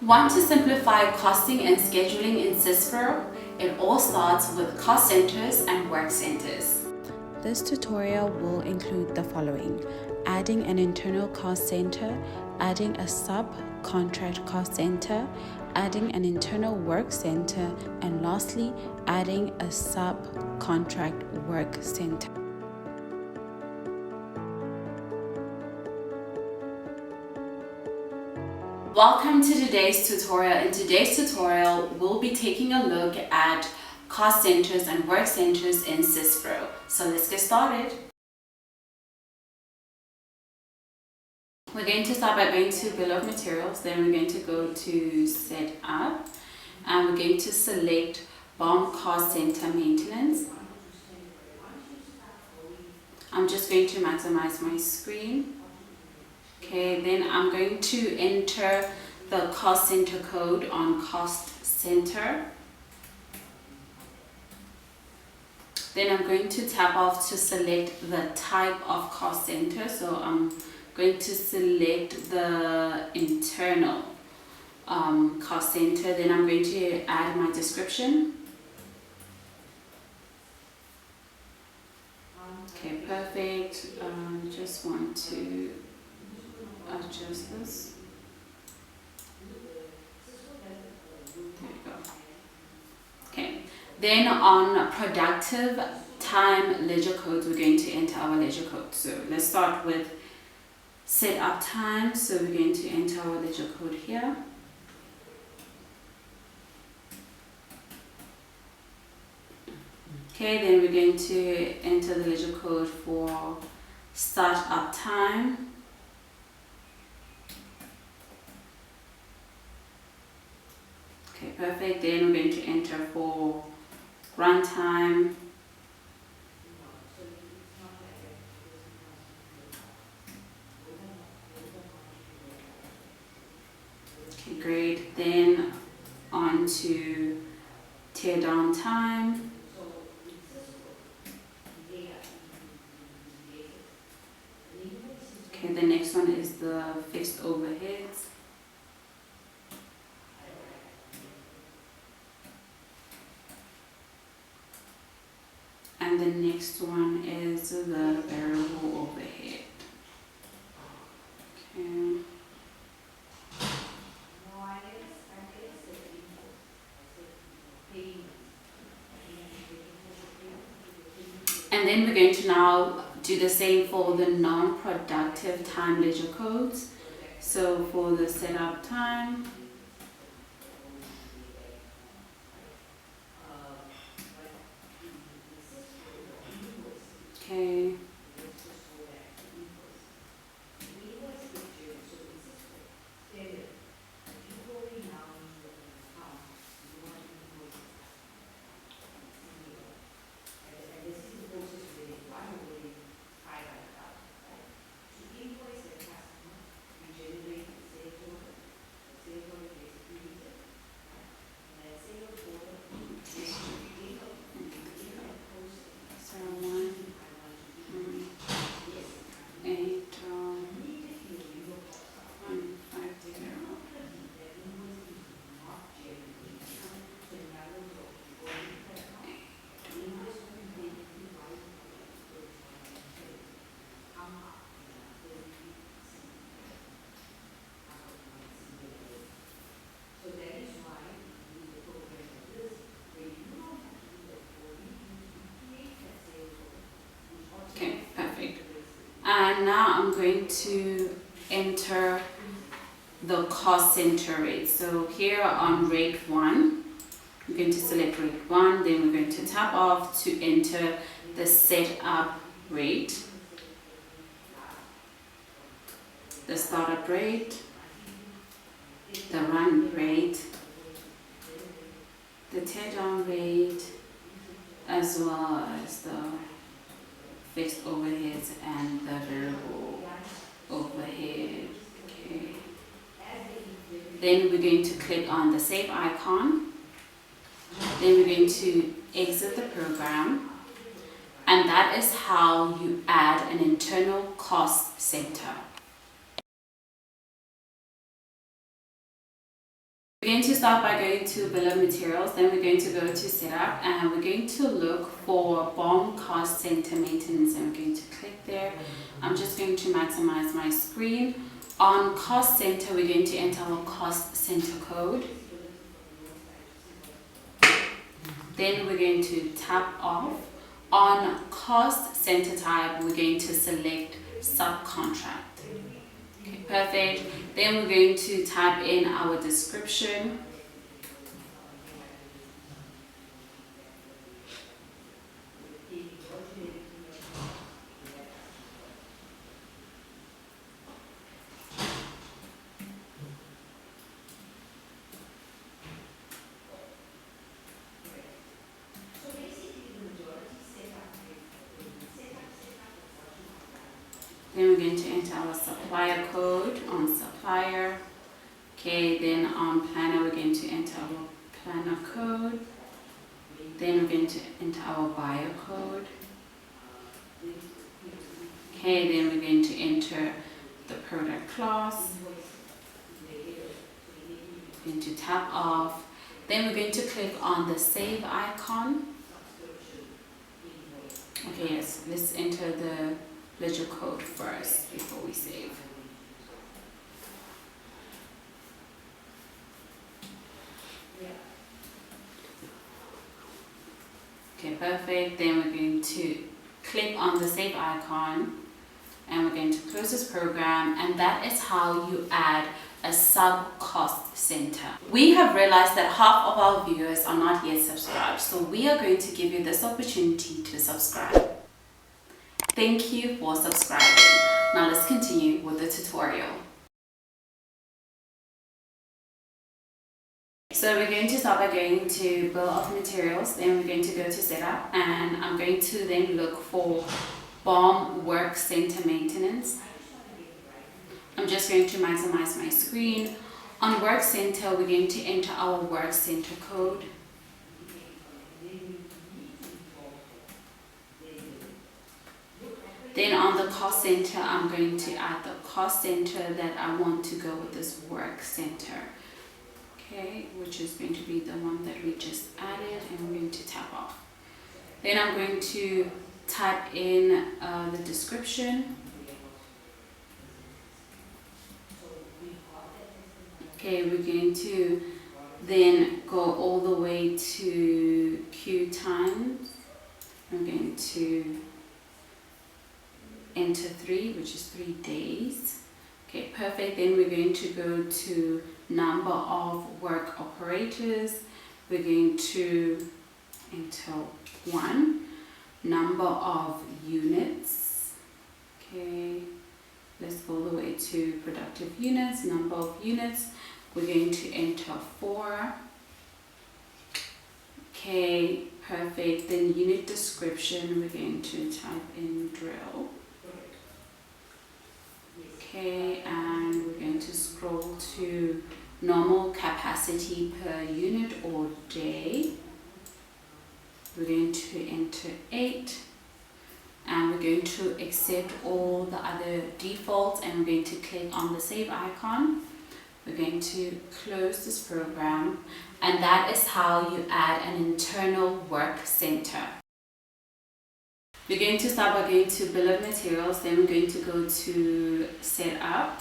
Want to simplify costing and scheduling in SYSPRO? It all starts with cost centers and work centers. This tutorial will include the following: adding an internal cost center, adding a subcontract cost center, adding an internal work center, and lastly, adding a subcontract work center. Welcome to today's tutorial. In today's tutorial, we'll be taking a look at cost centers and work centers in SYSPRO. So let's get started. We're going to start by going to Bill of Materials, then we're going to go to Set Up, and we're going to select BOM Cost Center Maintenance. I'm just going to maximize my screen. Okay, then I'm going to enter the cost center code on cost center. Then I'm going to tap off to select the type of cost center. So I'm going to select the internal cost center. Then I'm going to add my description. Okay, perfect. Just want to adjust this. There we go. Okay, then on productive time ledger codes, we're going to enter our ledger code. So let's start with set up time. So we're going to enter our ledger code here. Okay, then we're going to enter the ledger code for start up time. Okay, perfect. Then we're going to enter for runtime. Okay, great. Then on to tear down time. Okay, the next one is the fixed overheads. And the next one is the variable overhead. Okay. And then we're going to now do the same for the non-productive time ledger codes. So for the setup time, okay. Okay, perfect. And now I'm going to enter the cost center rate. So here on rate 1, I'm going to select rate 1, then we're going to tap off to enter the setup rate, the startup rate, the run rate, the teardown rate, as well as the fixed overheads and the variable overhead. Okay. Then we're going to click on the save icon. Then we're going to exit the program. And that is how you add an internal cost center. We're going to start by going to Bill of Materials, then we're going to go to Setup, and we're going to look for BOM Cost Center Maintenance, and we're going to click there. I'm just going to maximize my screen. On Cost Center, we're going to enter our Cost Center code. Then we're going to tap off. On Cost Center type, we're going to select Subcontract. Okay, perfect. Then we're going to type in our description. Then we're going to enter our supplier code on supplier. Okay, then on planner, we're going to enter our planner code. Then we're going to enter our buyer code. Okay, then we're going to enter the product class. We're going to tap off. Then we're going to click on the save icon. Okay, yes, let's enter the ledger code first before we save. Okay, perfect. Then we're going to click on the save icon and we're going to close this program, and that is how you add a sub cost center. We have realized that half of our viewers are not yet subscribed, so we are going to give you this opportunity to subscribe. Thank you for subscribing. Now let's continue with the tutorial. So we're going to start by going to Bill of Materials, then we're going to go to Setup, and I'm going to then look for BOM Work Center Maintenance. I'm just going to maximize my screen. On Work Center, we're going to enter our Work Center code. Then on the cost center, I'm going to add the cost center that I want to go with this work center. Okay, which is going to be the one that we just added, and I'm going to tap off. Then I'm going to type in the description. Okay, we're going to then go all the way to Q times. I'm going to enter 3, which is 3 days. Okay, perfect. Then we're going to go to number of work operators. We're going to enter 1. Number of units. Okay, let's go all the way to productive units. Number of units, we're going to enter 4. Okay, perfect. Then unit description, we're going to type in drill. Okay, and we're going to scroll to normal capacity per unit or day. We're going to enter 8, and we're going to accept all the other defaults, and we're going to click on the save icon. We're going to close this program, and that is how you add an internal work center. We're going to start by going to Bill of Materials, then we're going to go to Setup,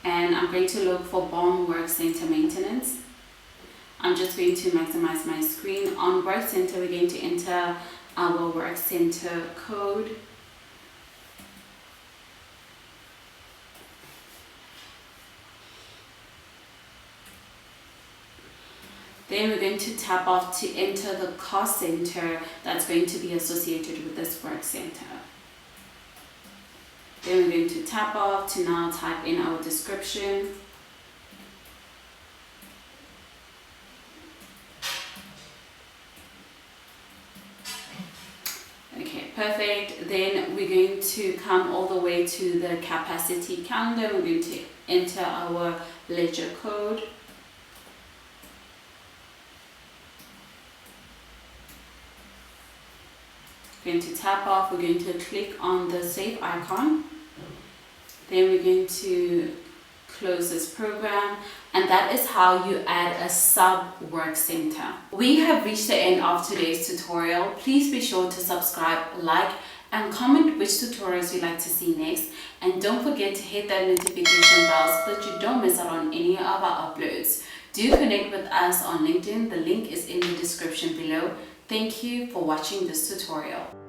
and I'm going to look for BOM Work Center Maintenance. I'm just going to maximize my screen. On Work Center, we're going to enter our Work Center code. Then we're going to tap off to enter the cost center that's going to be associated with this work center. Then we're going to tap off to now type in our description. Okay, perfect. Then we're going to come all the way to the capacity calendar. We're going to enter our ledger code. Going to tap off, we're going to click on the save icon, then we're going to closes program, and that is how you add a sub work center. We have reached the end of today's tutorial. Please be sure to subscribe, like, and comment which tutorials you'd like to see next, and don't forget to hit that notification bell so that you don't miss out on any of our uploads. Do connect with us on LinkedIn. The link is in the description below. Thank you for watching this tutorial.